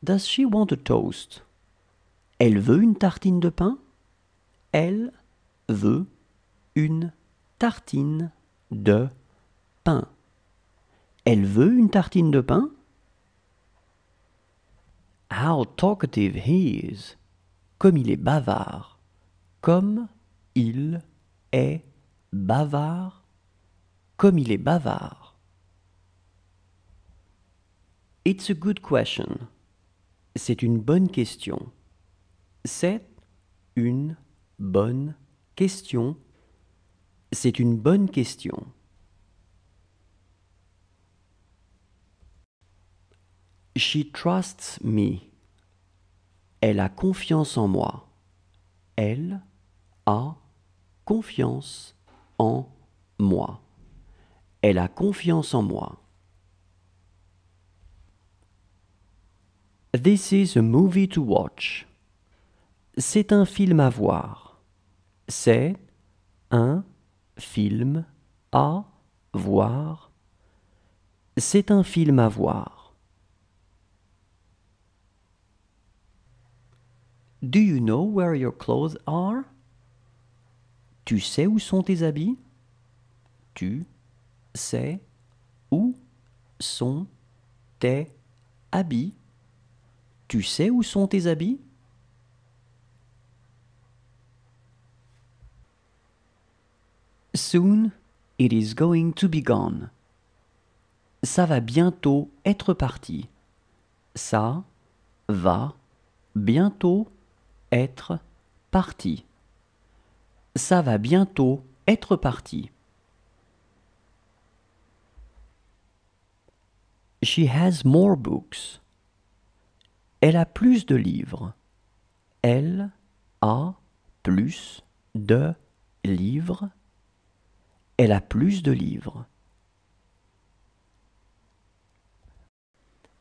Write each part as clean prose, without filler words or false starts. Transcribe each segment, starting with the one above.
Does she want a toast? Elle veut une tartine de pain? Elle veut une tartine de pain. Elle veut une tartine de pain? How talkative he is. Comme il est bavard. Comme il est bavard. Comme il est bavard. It's a good question. C'est une bonne question. C'est une bonne question. C'est une bonne question. She trusts me. Elle a confiance en moi. Elle a confiance en moi. Elle a confiance en moi. This is a movie to watch. C'est un film à voir. C'est un film à voir. C'est un film à voir. Do you know where your clothes are? Tu sais où sont tes habits? Tu sais où sont tes habits? Tu sais où sont tes habits? Soon it is going to be gone. Ça va bientôt être parti. Ça va bientôt être parti. Ça va bientôt être parti. She has more books. Elle a plus de livres. Elle a plus de livres. Elle a plus de livres.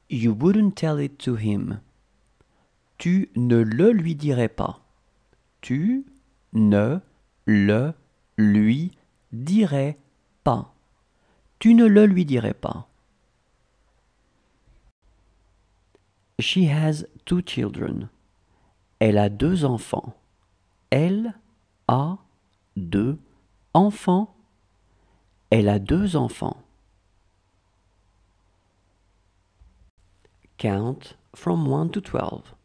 You wouldn't tell it to him. Tu ne le lui dirais pas. Tu ne le lui dirais pas. Tu ne le lui dirais pas. She has 2 children. Elle a 2 enfants. Elle a 2 enfants. Elle a 2 enfants. Count from 1 to 12.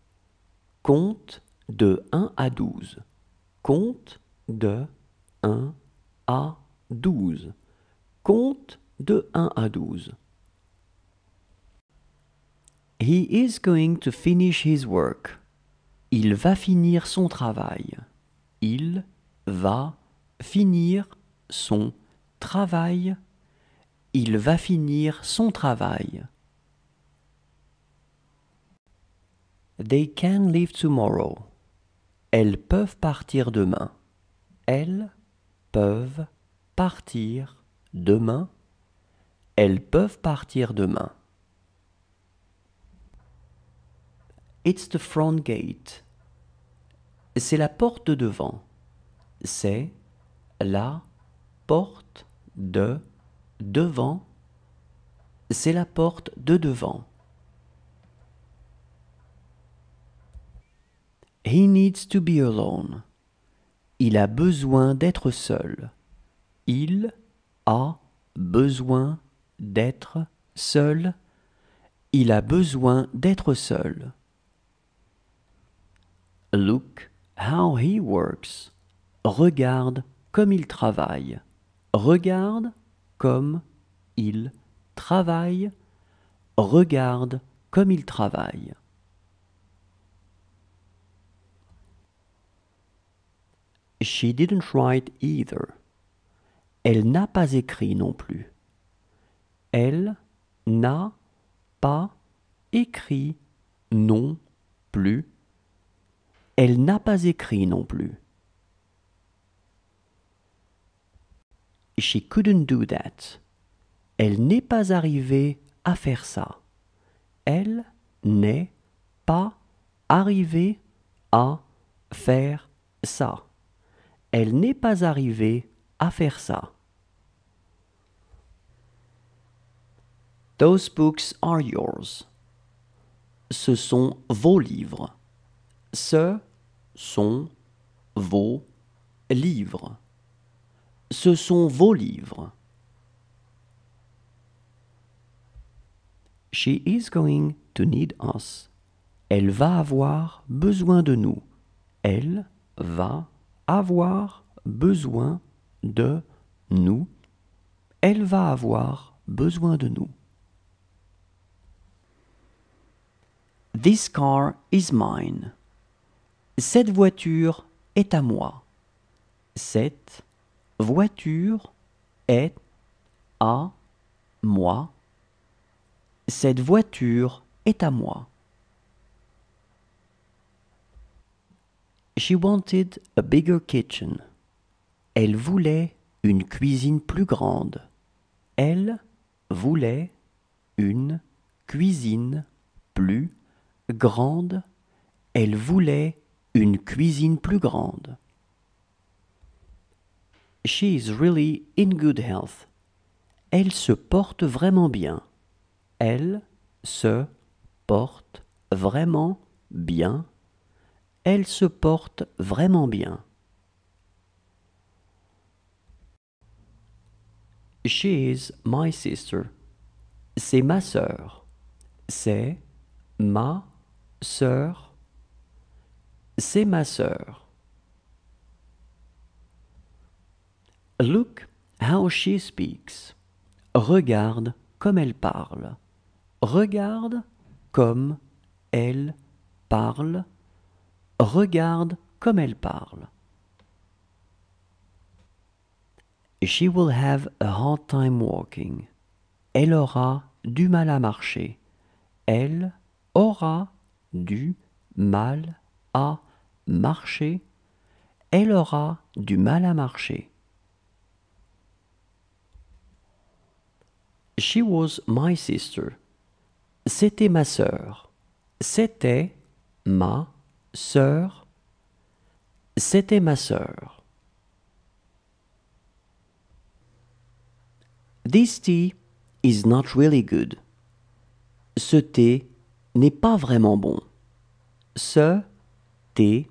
Compte de 1 à 12. Compte de 1 à 12. Compte de 1 à 12. He is going to finish his work. Il va finir son travail. Il va finir son travail. Il va finir son travail. They can leave tomorrow. Elles peuvent partir demain. Elles peuvent partir demain. Elles peuvent partir demain. It's the front gate. C'est la porte de devant. C'est la porte de devant. C'est la porte de devant. He needs to be alone. Il a besoin d'être seul. Il a besoin d'être seul. Il a besoin d'être seul. Look how he works. Regarde comme il travaille. Regarde comme il travaille. Regarde comme il travaille. She didn't write either. Elle n'a pas écrit non plus. Elle n'a pas écrit non plus. Elle n'a pas écrit non plus. She couldn't do that. Elle n'est pas arrivée à faire ça. Elle n'est pas arrivée à faire ça. Elle n'est pas arrivée à faire ça. Those books are yours. ce sont vos livres. Ce sont vos livres. Ce sont vos livres. She is going to need us. Elle va avoir besoin de nous. Elle va avoir besoin de nous. Elle va avoir besoin de nous. This car is mine. Cette voiture est à moi. Cette voiture est à moi. Cette voiture est à moi. She wanted a bigger kitchen. Elle voulait une cuisine plus grande. Elle voulait une cuisine plus grande. Elle voulait une cuisine plus grande. She is really in good health. Elle se porte vraiment bien. Elle se porte vraiment bien. Elle se porte vraiment bien. She is my sister. C'est ma sœur. C'est ma sœur. C'est ma sœur. Look how she speaks. Regarde comme elle parle. Regarde comme elle parle. Regarde comme elle parle. She will have a hard time walking. Elle aura du mal à marcher. Elle aura du mal à marcher. Elle aura du mal à marcher. She was my sister. C'était ma sœur. C'était ma sœur. C'était ma sœur. This tea is not really good. Ce thé n'est pas vraiment bon. Ce thé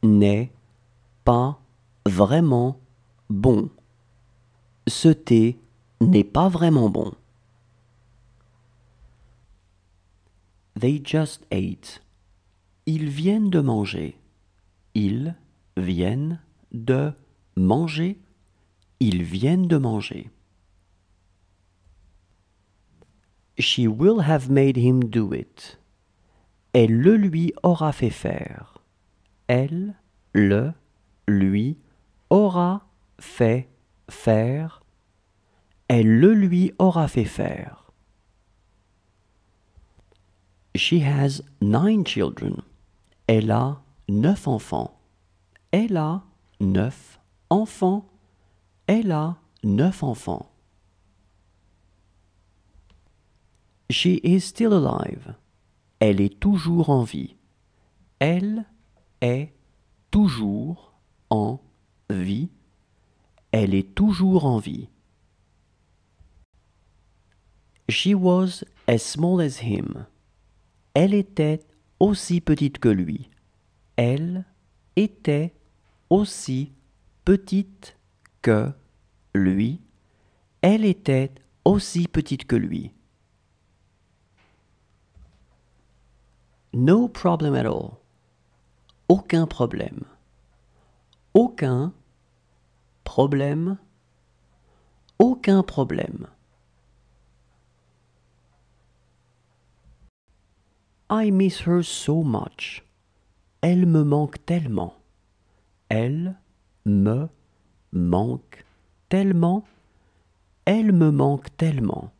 n'est pas vraiment bon. Ce thé n'est pas vraiment bon. They just ate. Ils viennent de manger. Ils viennent de manger. Ils viennent de manger. She will have made him do it. Elle le lui aura fait faire. Elle le lui aura fait faire. Elle le lui aura fait faire. She has 9 children. Elle a 9 enfants. Elle a 9 enfants. Elle a 9 enfants. She is still alive. Elle est toujours en vie. Elle est toujours en vie. Elle est toujours en vie. She was as small as him. Elle était aussi petite que lui. Elle était aussi petite que lui. Elle était aussi petite que lui. No problem at all. Aucun problème. Aucun problème. Aucun problème. I miss her so much. Elle me manque tellement. Elle me manque tellement. Elle me manque tellement.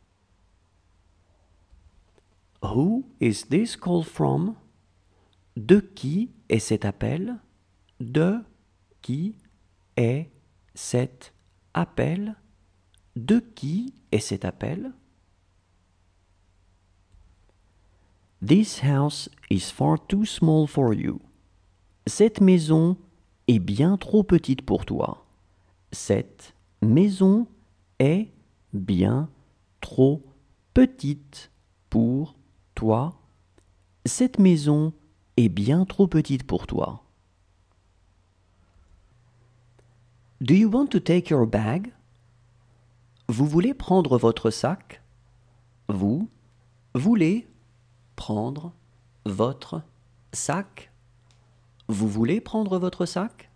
Who is this call from? De qui est cet appel? De qui est cet appel? De qui est cet appel? This house is far too small for you. Cette maison est bien trop petite pour toi. Cette maison est bien trop petite pour toi. Cette maison est bien trop petite pour toi. Do you want to take your bag? Vous voulez prendre votre sac? Vous voulez prendre votre sac? Vous voulez prendre votre sac?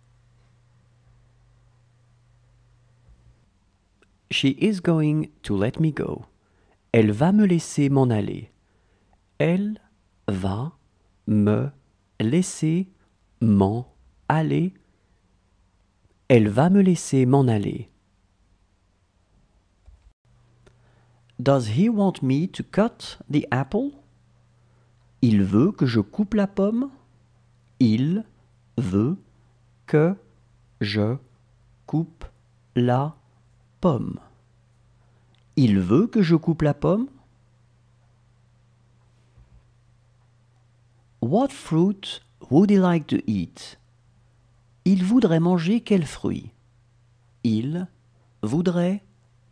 She is going to let me go. Elle va me laisser m'en aller. Elle va me laisser m'en aller. Elle va me laisser m'en aller. Does he want me to cut the apple? Il veut que je coupe la pomme? Il veut que je coupe la pomme. Il veut que je coupe la pomme? What fruit would he like to eat? Il voudrait manger quel fruit? Il voudrait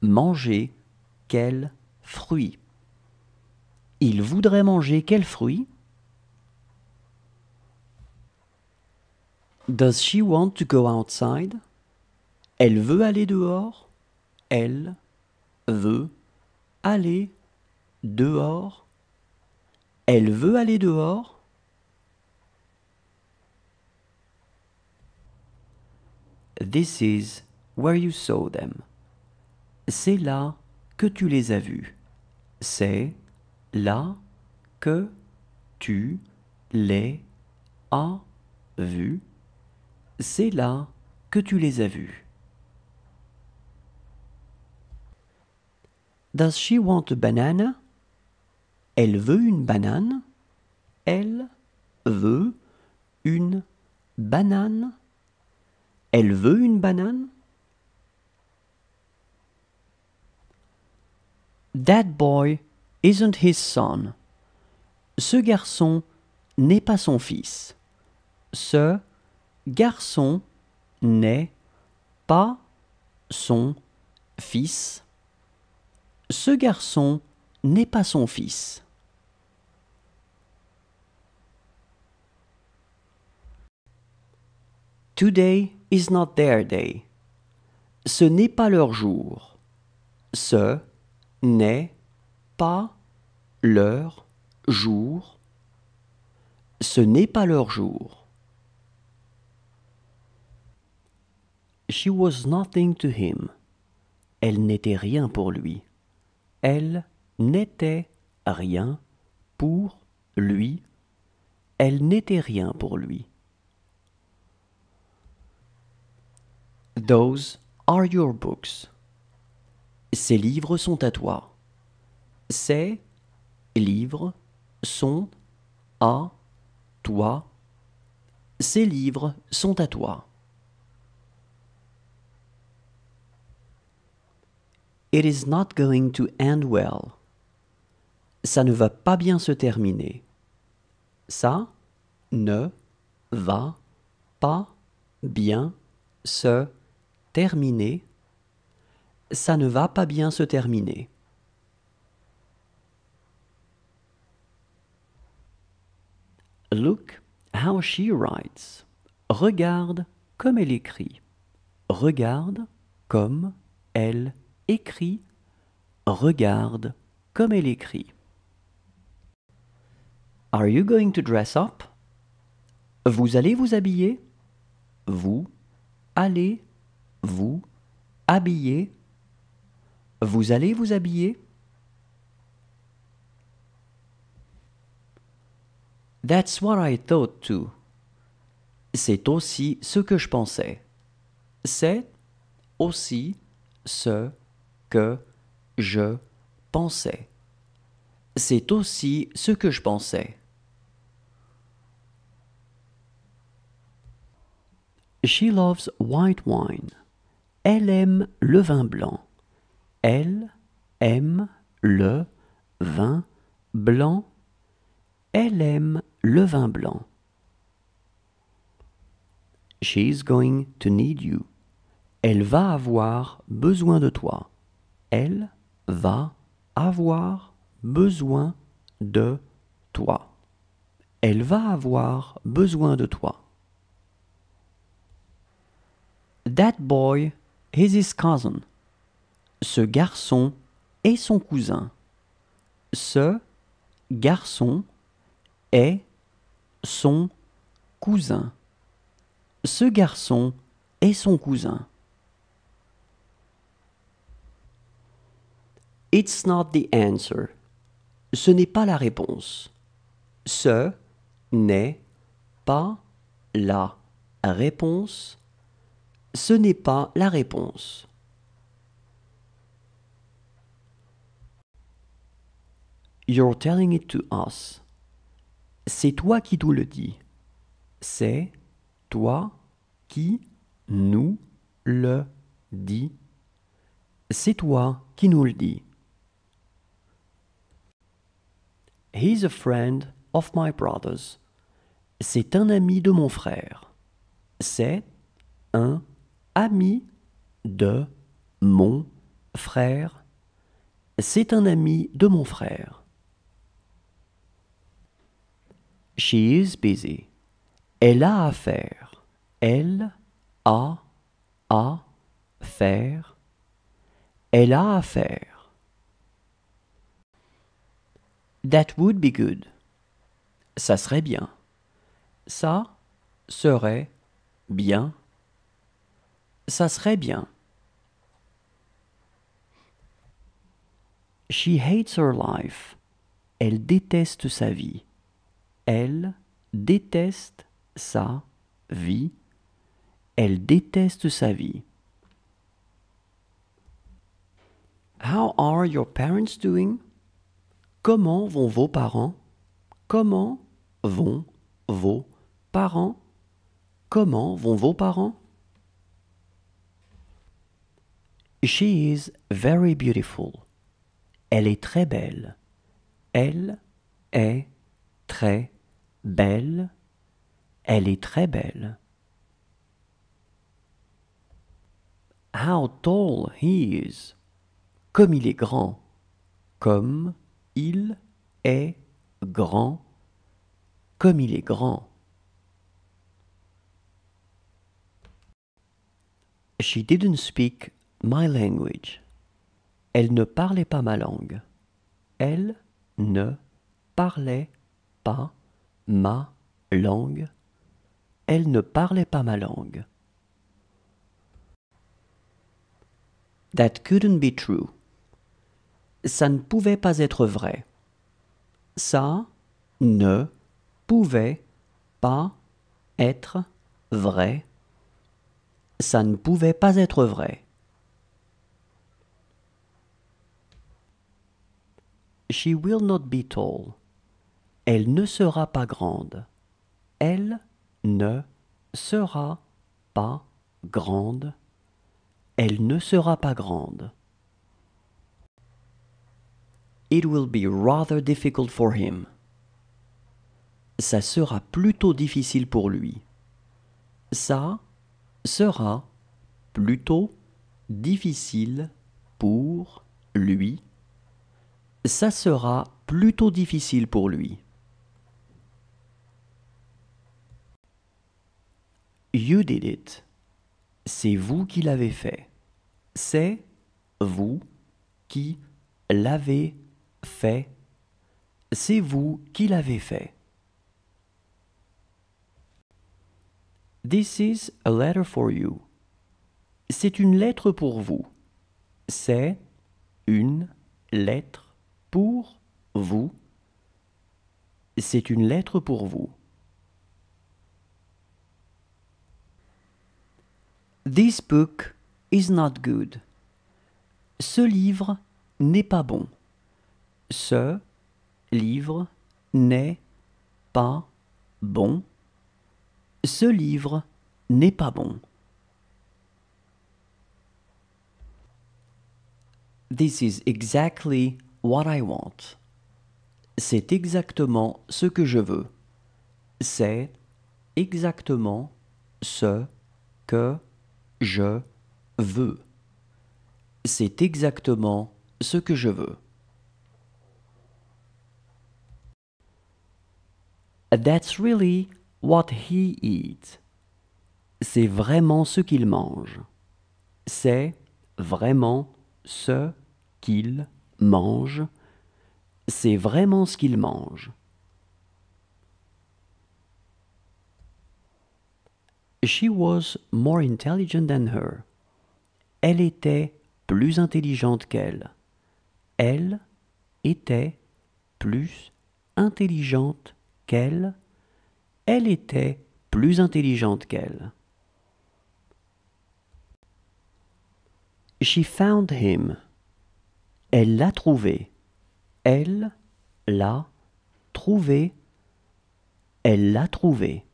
manger quel fruit? Il voudrait manger quel fruit? Does she want to go outside? Elle veut aller dehors? Elle veut aller dehors? Elle veut aller dehors? This is where you saw them. C'est là que tu les as vus. C'est là que tu les as vus. C'est là que tu les as vus. Does she want a banana? Elle veut une banane? Elle veut une banane? Elle veut une banane? That boy isn't his son. Ce garçon n'est pas son fils. Ce garçon n'est pas son fils. Ce garçon n'est pas son fils. Today is not their day. Ce n'est pas leur jour. Ce n'est pas leur jour. Ce n'est pas leur jour. She was nothing to him. Elle n'était rien pour lui. Elle n'était rien pour lui. Elle n'était rien pour lui. Those are your books. Ces livres sont à toi. Ces livres sont à toi. Ces livres sont à toi. It is not going to end well. Ça ne va pas bien se terminer. Ça ne va pas bien se terminer. Ça ne va pas bien se terminer. Look how she writes. Regarde comme elle écrit. Regarde comme elle écrit. Regarde comme elle écrit. Are you going to dress up? Vous allez vous habiller? Vous allez vous habiller? Vous allez vous habiller? That's what I thought too. C'est aussi ce que je pensais. C'est aussi ce que je pensais. C'est aussi ce que je pensais. She loves white wine. Elle aime le vin blanc. Elle aime le vin blanc. Elle aime le vin blanc. She's going to need you. Elle va avoir besoin de toi. Elle va avoir besoin de toi. Elle va avoir besoin de toi. That boy is his cousin. Ce garçon est son cousin. Ce garçon est son cousin. Ce garçon est son cousin. It's not the answer. Ce n'est pas la réponse. Ce n'est pas la réponse. Ce n'est pas la réponse. You're telling it to us. C'est toi qui nous le dis. C'est toi qui nous le dis. C'est toi qui nous le dis. He's a friend of my brother's. C'est un ami de mon frère. C'est un ami de mon frère. C'est un ami de mon frère. She is busy. Elle a à faire. Elle a à faire. Elle a à faire. That would be good. Ça serait bien. Ça serait bien. Ça serait bien. She hates her life. Elle déteste sa vie. Elle déteste sa vie. Elle déteste sa vie. How are your parents doing? Comment vont vos parents? Comment vont vos parents? Comment vont vos parents? She is very beautiful. Elle est très belle. Elle est très belle. Elle est très belle. How tall he is. Comme il est grand. Comme il est grand. Comme il est grand. She didn't speak my language. Elle ne parlait pas ma langue. Elle ne parlait pas ma langue. Elle ne parlait pas ma langue. That couldn't be true. Ça ne pouvait pas être vrai. Ça ne pouvait pas être vrai. Ça ne pouvait pas être vrai. She will not be tall. Elle ne sera pas grande. Elle ne sera pas grande. Elle ne sera pas grande. It will be rather difficult for him. Ça sera plutôt difficile pour lui. Ça sera plutôt difficile pour lui. Ça sera plutôt difficile pour lui. You did it. C'est vous qui l'avez fait. C'est vous qui l'avez fait. C'est vous qui l'avez fait. This is a letter for you. C'est une lettre pour vous. C'est une lettre pour vous. C'est une lettre pour vous. This book is not good. Ce livre n'est pas bon. Ce livre n'est pas bon. Ce livre n'est pas bon. This is exactly what I want. C'est exactement ce que je veux. C'est exactement ce que je veux. C'est exactement ce que je veux. That's really what he eats. C'est vraiment ce qu'il mange. C'est vraiment ce qu'il mange. C'est vraiment ce qu'il mange. She was more intelligent than her. Elle était plus intelligente qu'elle. Elle était plus intelligente qu'elle. Elle était plus intelligente qu'elle. She found him. Elle l'a trouvé. Elle l'a trouvé. Elle l'a trouvé.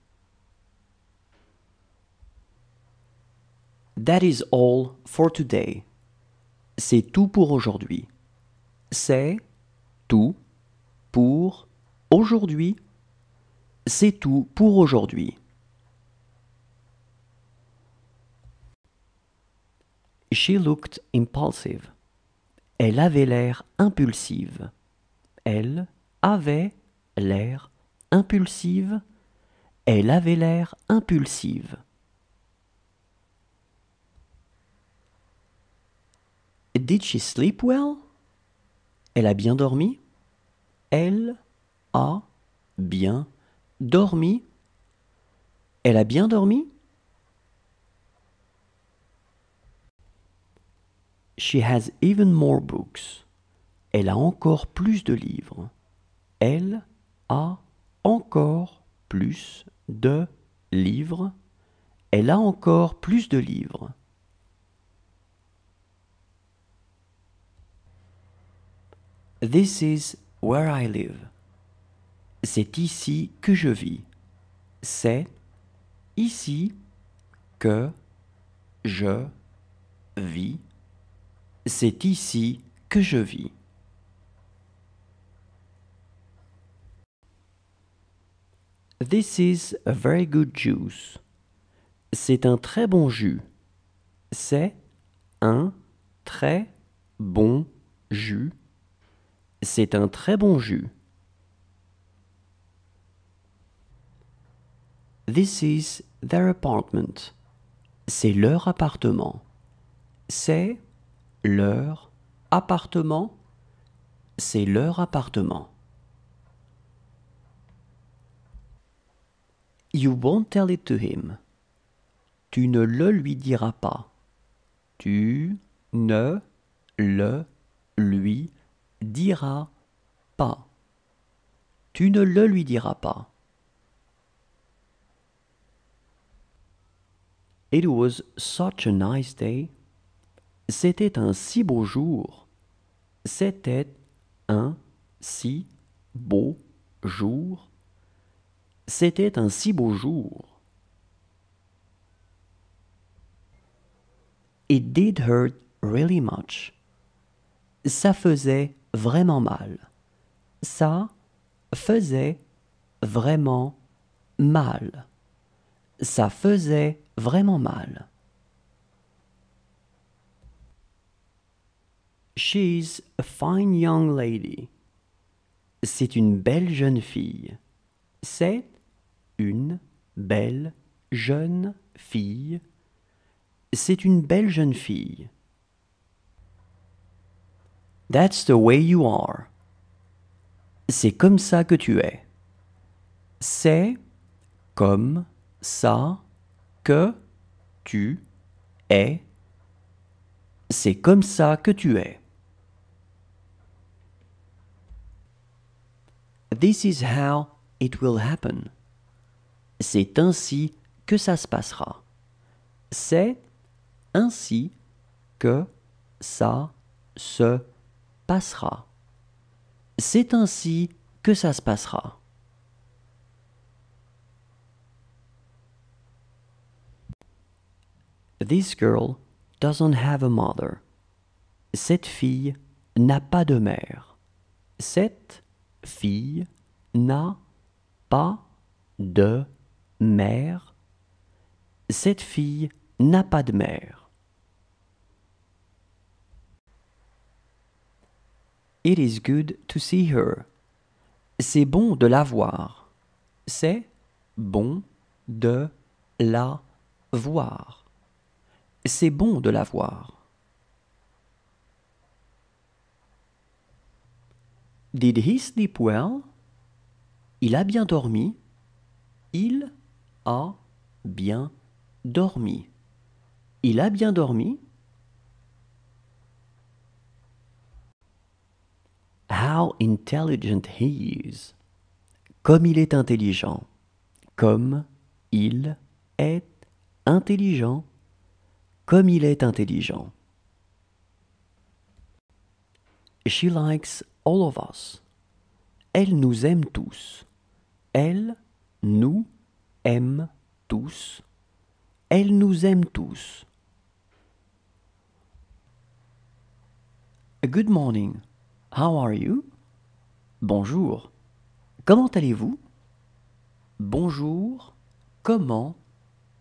That is all for today. C'est tout pour aujourd'hui. C'est tout pour aujourd'hui. C'est tout pour aujourd'hui. She looked impulsive. Elle avait l'air impulsive. Elle avait l'air impulsive. Elle avait l'air impulsive. Did she sleep well? Elle a bien dormi? Elle a bien dormi? Elle a bien dormi? She has even more books. Elle a encore plus de livres. Elle a encore plus de livres. Elle a encore plus de livres. This is where I live. C'est ici que je vis. C'est ici que je vis. C'est ici que je vis. This is a very good juice. C'est un très bon jus. C'est un très bon jus. C'est un très bon jus. This is their apartment. C'est leur appartement. C'est leur appartement. C'est leur appartement. You won't tell it to him. Tu ne le lui diras pas. Tu ne le lui diras pas. Tu ne le lui diras pas. It was such a nice day. C'était un si beau jour. C'était un si beau jour. C'était un si beau jour. It did hurt really much. Ça faisait vraiment mal. Ça faisait vraiment mal. Ça faisait vraiment mal. She's a fine young lady. C'est une belle jeune fille. C'est une belle jeune fille. C'est une belle jeune fille. That's the way you are. C'est comme ça que tu es. C'est comme ça que tu es. C'est comme ça que tu es. This is how it will happen. C'est ainsi que ça se passera. C'est ainsi que ça se passera. C'est ainsi que ça se passera. This girl doesn't have a mother. Cette fille n'a pas de mère. Cette fille n'a pas de mère. Cette fille n'a pas de mère. It is good to see her. C'est bon de la voir. C'est bon de la voir. C'est bon de la voir. Did he sleep well? Il a bien dormi. Il a bien dormi. Il a bien dormi. How intelligent he is. Comme il est intelligent. Comme il est intelligent. Comme il est intelligent. She likes all of us. Elle nous aime tous. Elle nous aime tous. Elle nous aime tous. Good morning. How are you? Bonjour. Comment allez-vous? Bonjour. Comment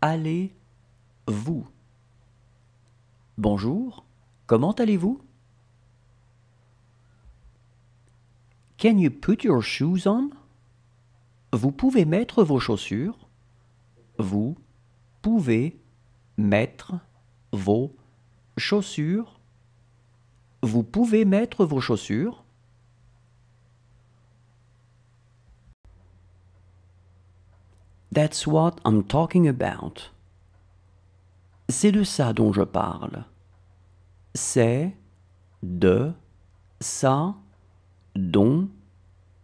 allez-vous? Bonjour. Comment allez-vous? Can you put your shoes on? Vous pouvez mettre vos chaussures. Vous pouvez mettre vos chaussures. Vous pouvez mettre vos chaussures. That's what I'm talking about. C'est de ça dont je parle. C'est de ça dont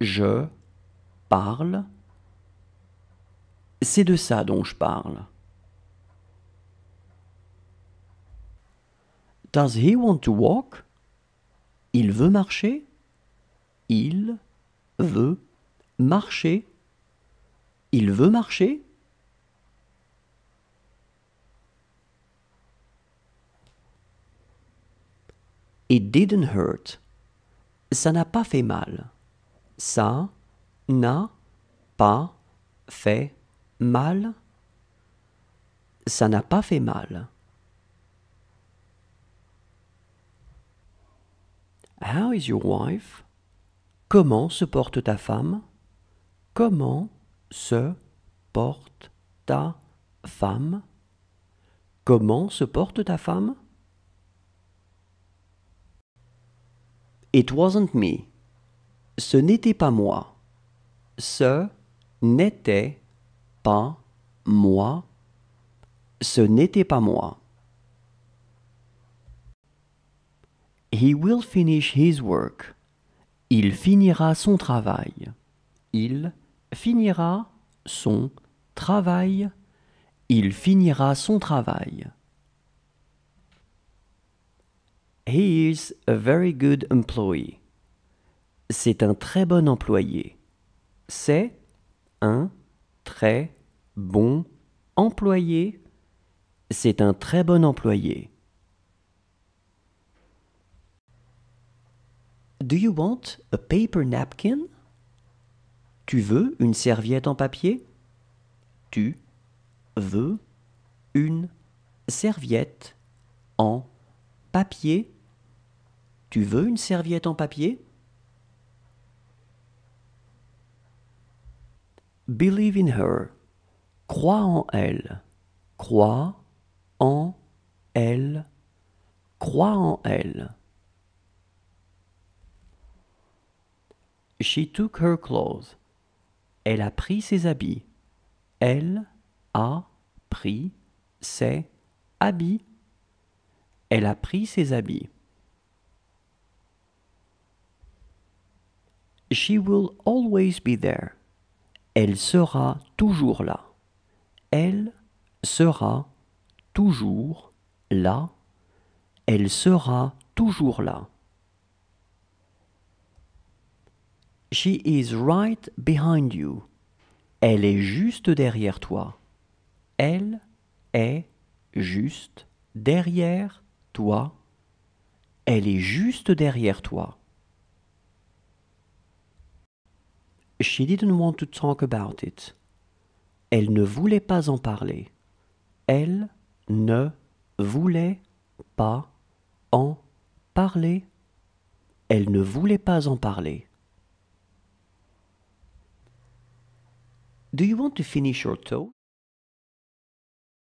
je parle. C'est de ça dont je parle. Does he want to walk? Il veut marcher? Il veut marcher? Il veut marcher? It didn't hurt. Ça n'a pas fait mal. Ça n'a pas fait mal. Ça n'a pas fait mal. How is your wife? Comment se porte ta femme? Comment se porte ta femme? Comment se porte ta femme? It wasn't me. Ce n'était pas moi. Ce n'était pas moi. Ce n'était pas moi. He will finish his work. Il finira son travail. Il finira son travail. Il finira son travail. He is a very good employee. C'est un très bon employé. C'est un très bon employé. C'est un très bon employé. Do you want a paper napkin? Tu veux une serviette en papier? Tu veux une serviette en papier? Tu veux une serviette en papier? Believe in her. Crois en elle. Crois en elle. Crois en elle. She took her clothes. Elle a pris ses habits. Elle a pris ses habits. Elle a pris ses habits. She will always be there. Elle sera toujours là. Elle sera toujours là. Elle sera toujours là. She is right behind you. Elle est juste derrière toi. Elle est juste derrière toi. Elle est juste derrière toi. She didn't want to talk about it. Elle ne voulait pas en parler. Elle ne voulait pas en parler. Elle ne voulait pas en parler. Do you want to finish your toast?